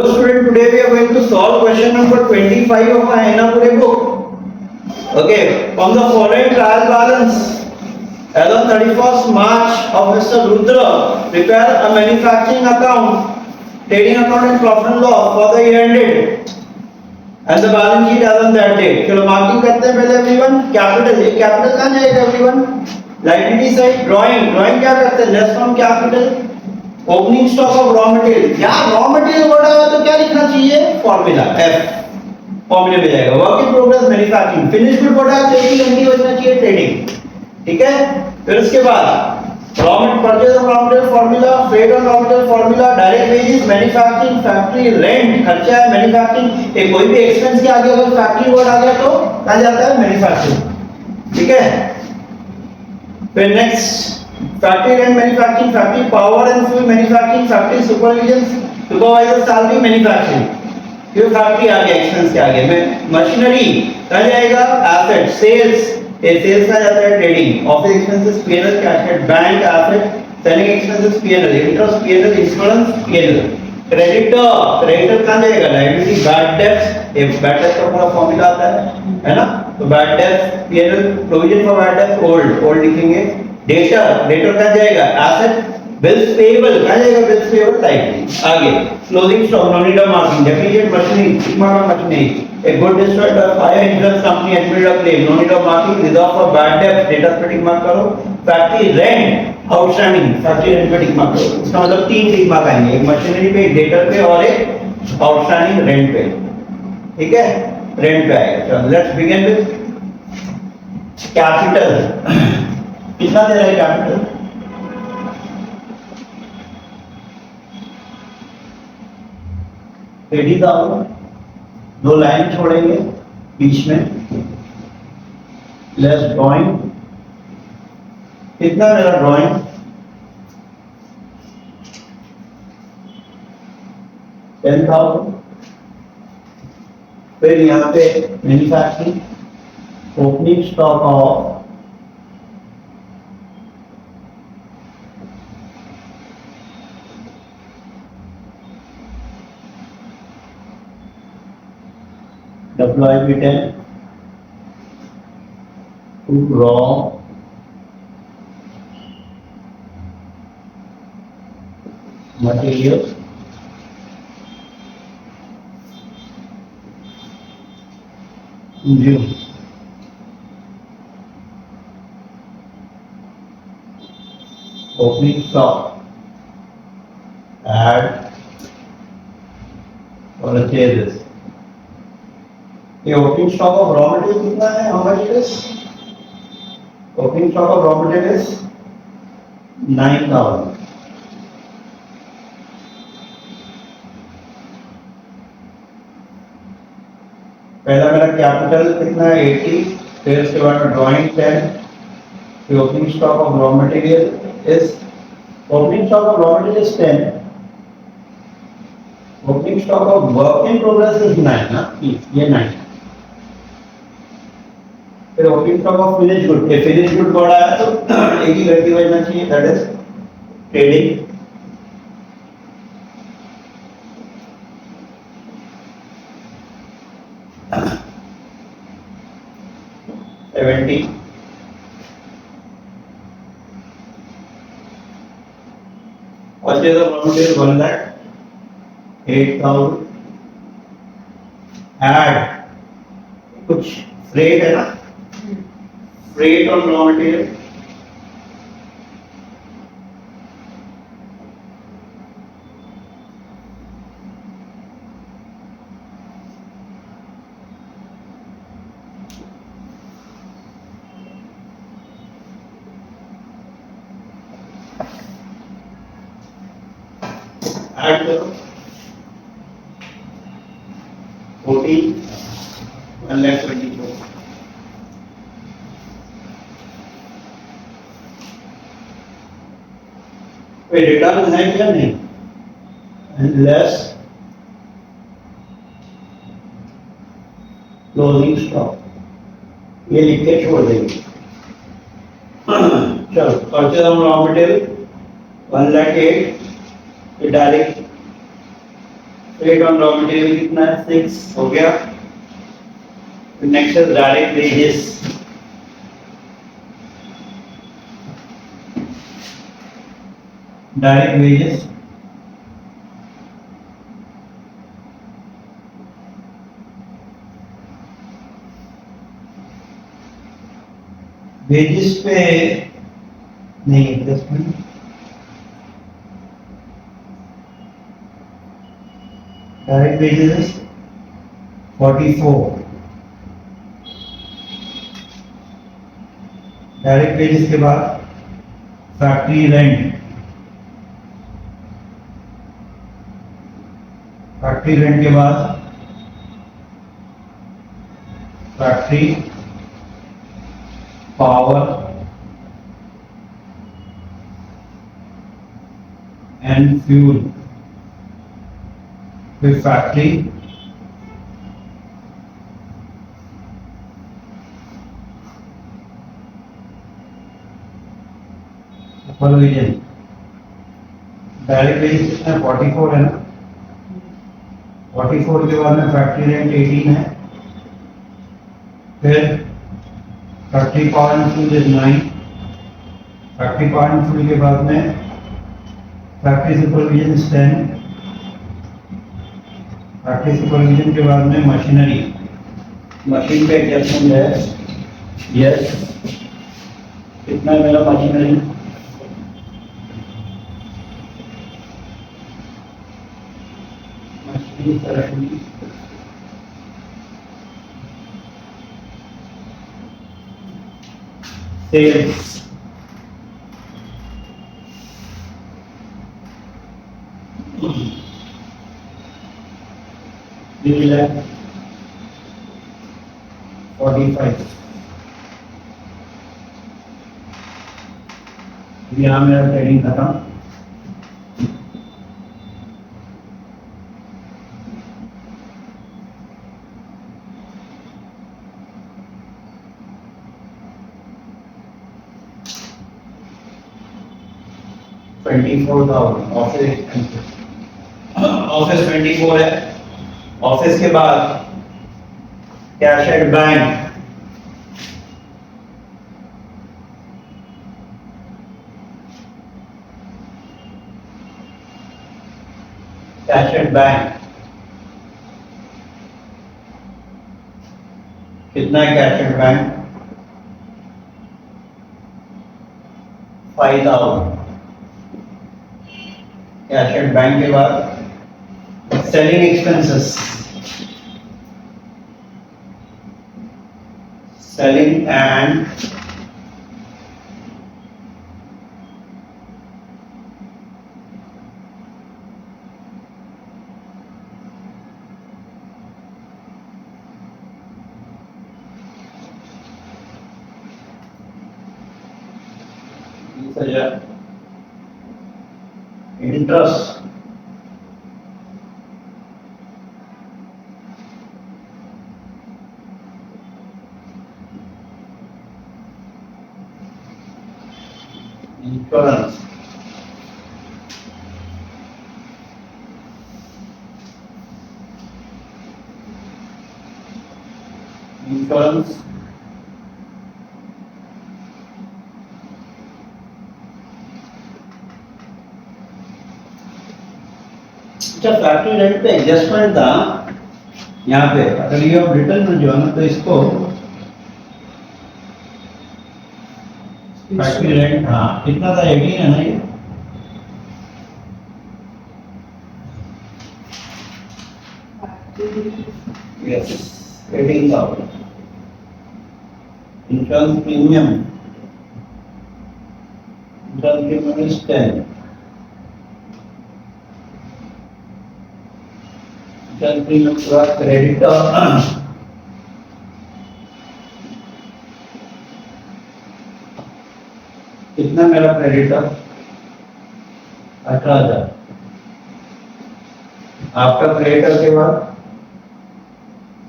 Student, today we are going to solve question number 25 of our Annapurna book. Okay, from the following trial balance, as on 31st March of Mr. Rudra, prepare a manufacturing account, trading account and profit and loss for the year ended, and the balance sheet as on that date. चलो marking करते हैं पहले everyone. Capital, ये capital कहाँ जाएगा everyone? Liability side, drawing क्या करते हैं? Less from capital. Opening stock of raw material, यहां रॉ मटेरियल वर्ड आया तो क्या लिखना चाहिए? फॉर्मूला एफ, फॉर्मूले में जाएगा. Work in progress manufacturing, finish good word आया तो एक ही घंटी बचना चाहिए ट्रेडिंग. ठीक है. फिर उसके बाद raw material purchase of raw material formula, freight on raw material formula, direct wages manufacturing, factory rent खर्चा है मैन्युफैक्चरिंग. एक कोई भी एक्सपेंस के आगे अगर फैक्ट्री वर्ड आ गया तो कहां जाता है? मैन्युफैक्चरिंग. ठीक है. फिर next factory rent manufacturing, factory power and fuel manufacturing, factory supervision, supervisor salary manufacturing. ये फैक्ट्री आ गया एक्सपेंस के आगे में. मशीनरी कहाँ जाएगा? एसेट सेल्स, ये सेल्स का जाता है trading. Office expenses PNL, cash bank asset, selling expenses PNL, interest PNL, insurance PNL. Creditor कहाँ जाएगा? लायबिलिटी, बैड डेब्ट्स, ये बैड डेब्ट का पूरा फॉर्मूला आता है ना. तो bad debts PNL, provision for bad debts old लिखेंगे. डेटर कहाँ जाएगा? एसेट. बिल्स पेएबल कहाँ जाएगा? Bills payable liability. आगे closing stock, no need of marking. Depreciate machinery, mark machinery. A good destroyed by fire, insurance company admit of claim, no need of marking. Reserve for bad डेब्ट, data पे tick mark करो. Factory rent outstanding, factory rent पे tick mark करो. इसका मतलब तीन tick mark आएंगे, एक मशीनरी पे, एक डेटर पे और एक आउटस्टैंडिंग रेंट पे. ठीक है, रेंट पे आएगा. चलो लेट्स बिगिन विद कैपिटल. कितना दे रहा है कैपिटल? Eighty thousand. दो लाइन छोड़ेंगे बीच में. Less drawing. कितना मेरा ड्राइंग? 10,000. फिर यहाँ पे manufacturing, opening stock of WIP10 to raw material, new. Opening stock, add purchases. ये opening stock of raw material कितना है? How much it is? Opening stock of raw material is 9,000. पहला मेरा कैपिटल कितना है? 80. फिर उसके बाद ड्राइंग 10. फिर opening stock of raw material is, opening stock of raw material is 10. Opening stock of work in progress is 9 ना, ये 9. फिर opening stock of finish good, ये फिनिश गुड बड़ा है तो एक ही घंटी बचना चाहिए, that is trading. $70. Purchase of raw material 1 lakh, 8,000. Add कुछ फ्रेट है ना, freight on raw material, add करो 14, 1,24,000. रिटर्न है क्या? नहीं. लेस क्लोजिंग स्टॉक, ये लिख के छोड़ देंगे. चलो purchase of raw material 1,08,000, direct rate on raw material कितना है 6 हो गया। Next is direct wages. Direct wages wages पे नहीं adjustment. Direct wages 44। Direct wages के बाद फैक्ट्री रेंट। फैक्ट्री रेंट के बाद फैक्ट्री पावर एंड फ्यूल। फिर फैक्ट्री सुपरविजन। डायरेक्ट वेजेस कितना 44 है ना। 44 के बाद में फैक्ट्री रेंट 18 है। फिर factory power and fuel is 9। Factory power and fuel के बाद में factory supervision is 10। Factory supervision के बाद में मशीनरी। मशीन पे एडजस्टमेंट है यस। कितना है मेरा मशीनरी सेल्स 3,45,000। यहाँ मेरा ट्रेडिंग खत्म। ऑफिस 24 है। ऑफिस के बाद cash at bank cash at bank कितना है cash at bank 5,000। Cash at bank के बाद selling expenses selling and interest insurance insurance अच्छा फैक्ट्री रेंट पे एडजस्टमेंट था यहाँ पे। अगर ये अब रिटर्न में जो है ना तो इसको फैक्ट्री रेंट हाँ कितना था 18 है ना ये। Yes 18,000। Insurance premium is 10। Creditor कितना मेरा क्रेडिटर 18,000। आपका क्रेडिटर के बाद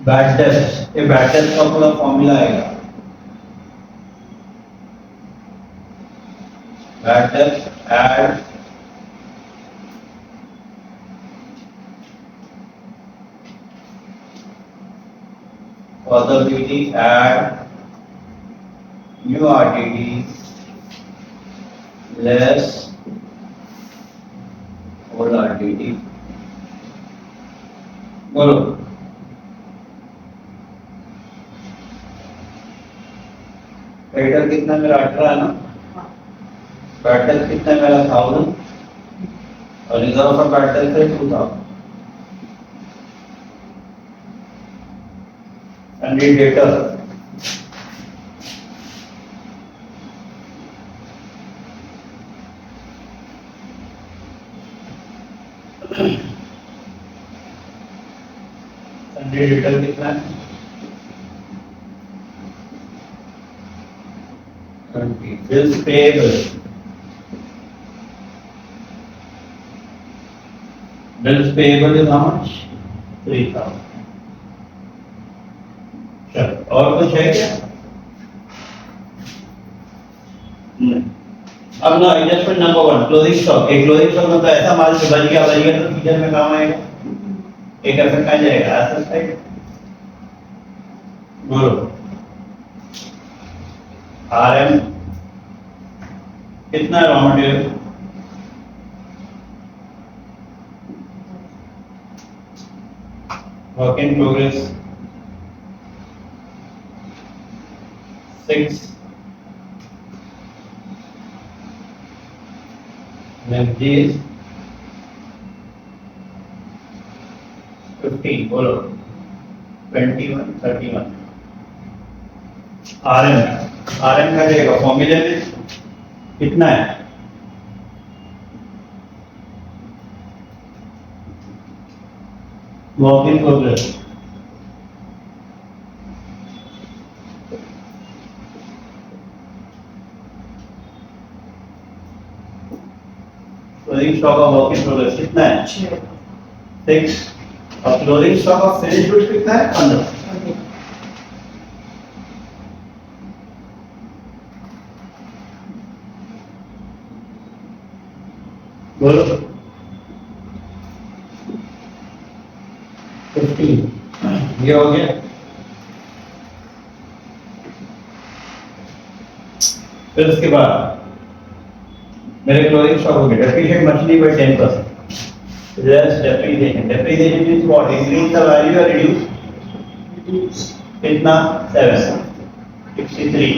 बैड डेट। ये बैड डेट का पूरा फॉर्मूला आएगा। Bad debt add for the BT add new RTT less old RTT. बोलो पेटर कितना मेरा 18 है ना, पेटर कितना मेरा 1000 और रिजर्व का पेटर से 2000 and the data Sunday data कितना है 20 bills payable is how much 3000 चलो और कुछ है क्या नहीं। अब ना एडजस्टमेंट नंबर 1 क्लोजिंग स्टॉक। एक क्लोजिंग स्टॉक में तो ऐसा माल जो बच गया तो फ्यूचर में काम आएगा, एक इफेक्ट आ जाएगा एसेट साइड। बोलो आरएम कितना है raw material work in progress 6 MGs 15 बोलो 21 31 आरएम का जाएगा फॉर्मूले में कितना है work in progress closing stock of work in progress कितना है 6 और closing stock of finished goods कितना है 15 बोलो 15 ये हो गया। फिर उसके बाद मेरे क्लोजिंग स्टॉक हो गया डेप्रिसिएट मछली by 10%। Less depreciation means what increase the value और रिड्यूस कितना 63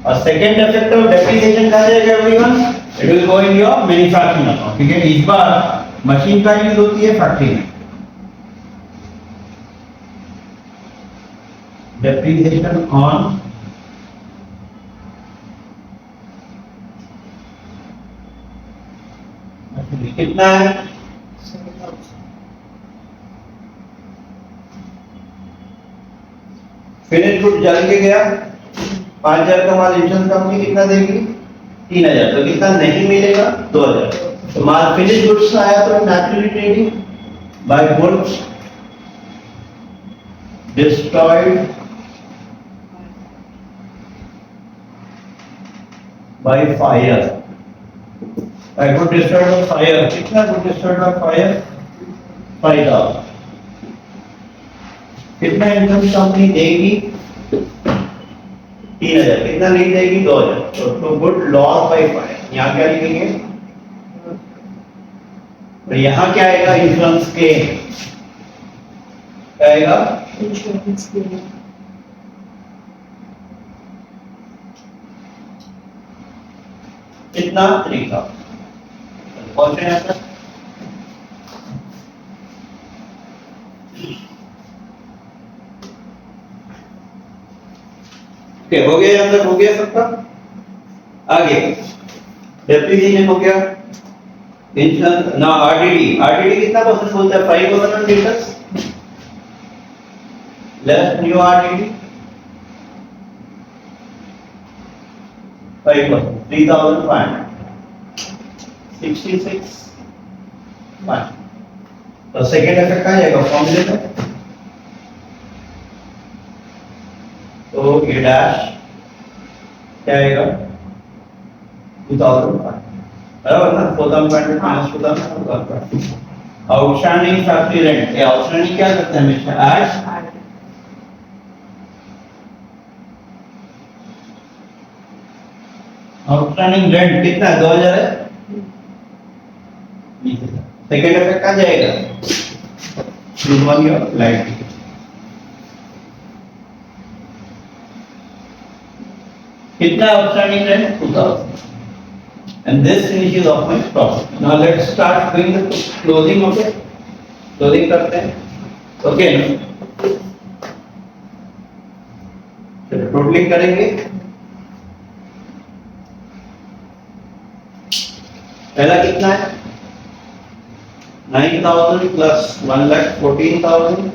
और सेकंड इफेक्ट ऑफ डेप्रिसिएशन कहां जाएगा everyone it will go in your manufacturing account. ठीक है इस बार मशीन का यूज होती है फैक्ट्री में डेप्रिसिएशन ऑन कितना है फिनिश गुड जल के गया 5000 का माल इंश्योरेंस कंपनी कितना देगी 3000 तो कितना नहीं मिलेगा 2000 तो माल फिनिश गुड्स आया तो naturally trading by goods destroyed by fire I got destroyed by fire कितना got destroyed by fire 5000 कितना इनकम कंपनी देगी 3000 कितना नहीं देगी 2000 तो गुड लॉस बाय फायर यहाँ क्या लिखेंगे तो यहाँ क्या आएगा इंश्योरेंस के क्या आएगा इंश्योरेंस के कितना 3000 पहुंचे यहाँ तक ओके हो गया अंदर हो गया सबका आगे डेप्रिसिएशन हो गया इंश्योरेंस ना आरटीडी कितना परसेंट बोलता है 5% on debtors less new RTD 5% 3500 66 1 तो सेकंड इफेक्ट कहां जाएगा फॉर्मूले में तो ये डैश क्या आएगा 2005 बराबर ना 4000 माइनस 2000 आउटस्टैंडिंग फैक्ट्री रेंट ये आउटस्टैंडिंग क्या करते हैं हमेशा ऐड आउटस्टैंडिंग रेंट कितना है? 2000 है। सेकेंड इफेक्ट कहाँ जाएगा? लाइट। कितना outstanding rent? 2000। And this finishes off my profit. Now let's start doing the closing. Okay, closing करते हैं. Okay ना? चलो टोटलिंग करेंगे. पहला कितना है? 9,000 plus 1,14,000.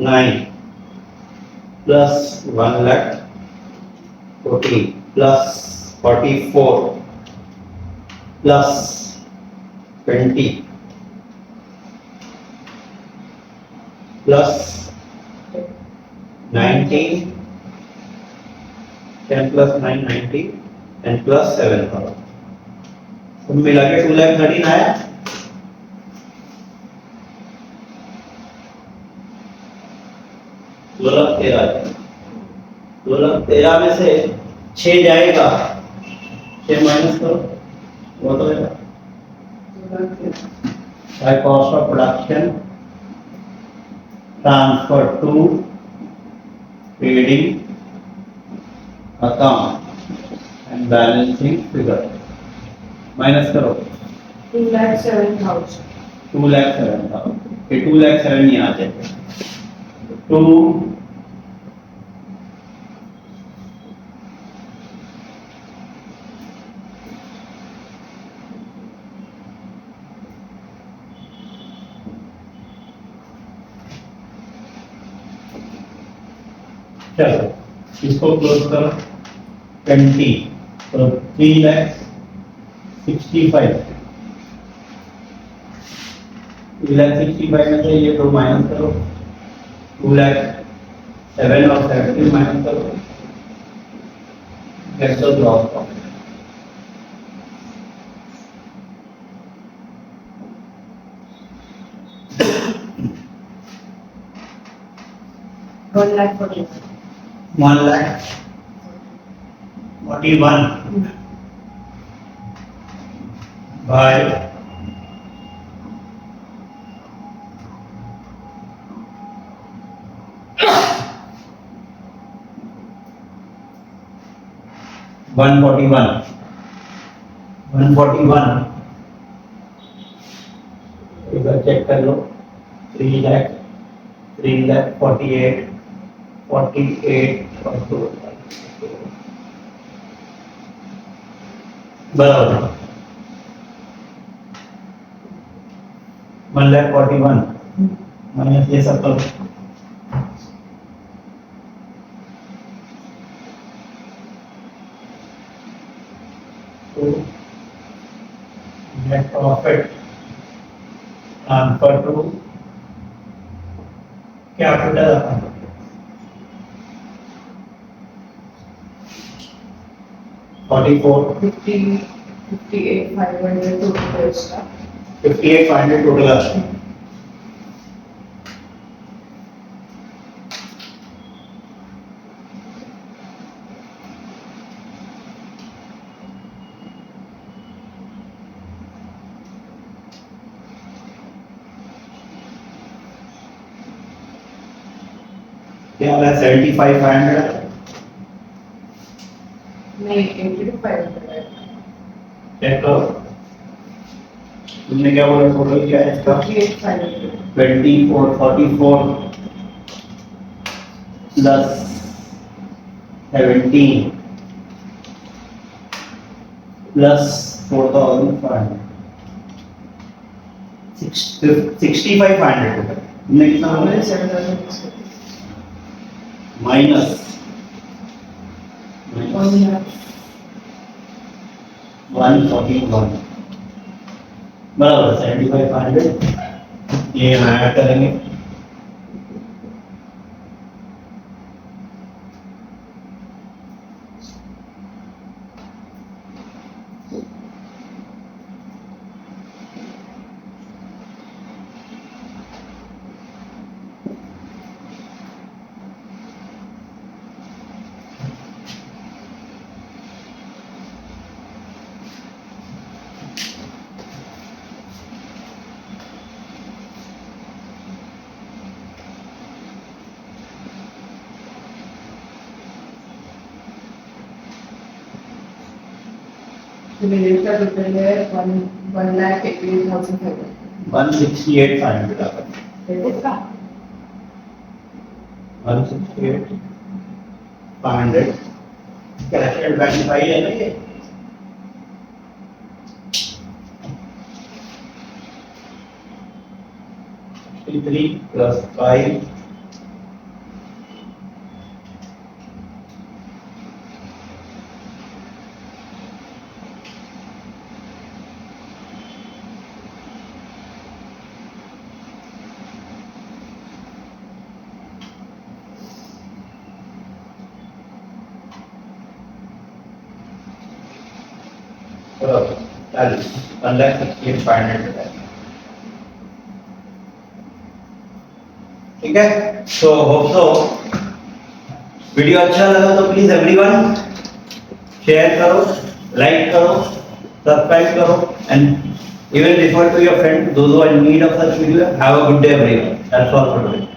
Nine plus 1,40,000 plus 44 plus 20 plus 19, 10 plus 9, 19 and plus 7,000. सब मिला के 2,13,000 आया. 2,13,000 में से 6 जाएगा. 6 माइनस करो, वो तो है by cost of production transfer to trading account and balancing figure. Minus करो 2,07,000. 2,07,000. ये 2,07,000 नहीं आ जाएगा. 2 चलो इसको क्लोज करो. 20 तो 3,65,000. 3,65,000 में से ये 2 माइनस करो. 2,07,000 और 17 माइनस करो. Gets the gross profit. One lakh 41. 1,41,000 by 141 इधर चेक कर लो. 3,48,000 बराबर 1,41,000 माइनस ये सब करो. Net profit transfer to capital account. $44, 58,500 total extra. 58,500 total है. क्या है? 75,500. नहीं 82,500. चेक करो. तुमने क्या बोला? टोटल क्या है इसका? 58,500. 24,44 प्लस 17 प्लस 4,500 65,500 टोटल. तुमने कितना बोला? 7,000. माइनस 141 बराबर 75,500. ये ऐड करेंगे. मेरे का टोटल है 1,88,500. 168,500. क्रेडिट का 168,500 कैश एंड बैंक भाई है ना ये. Three plus 5 1,68,500. ठीक है. सो होप सो वीडियो अच्छा लगा तो प्लीज एवरीवन शेयर करो, लाइक करो, सब्सक्राइब करो and even refer to your friend those who are in need of such video. Have a good day everyone. That's all for today.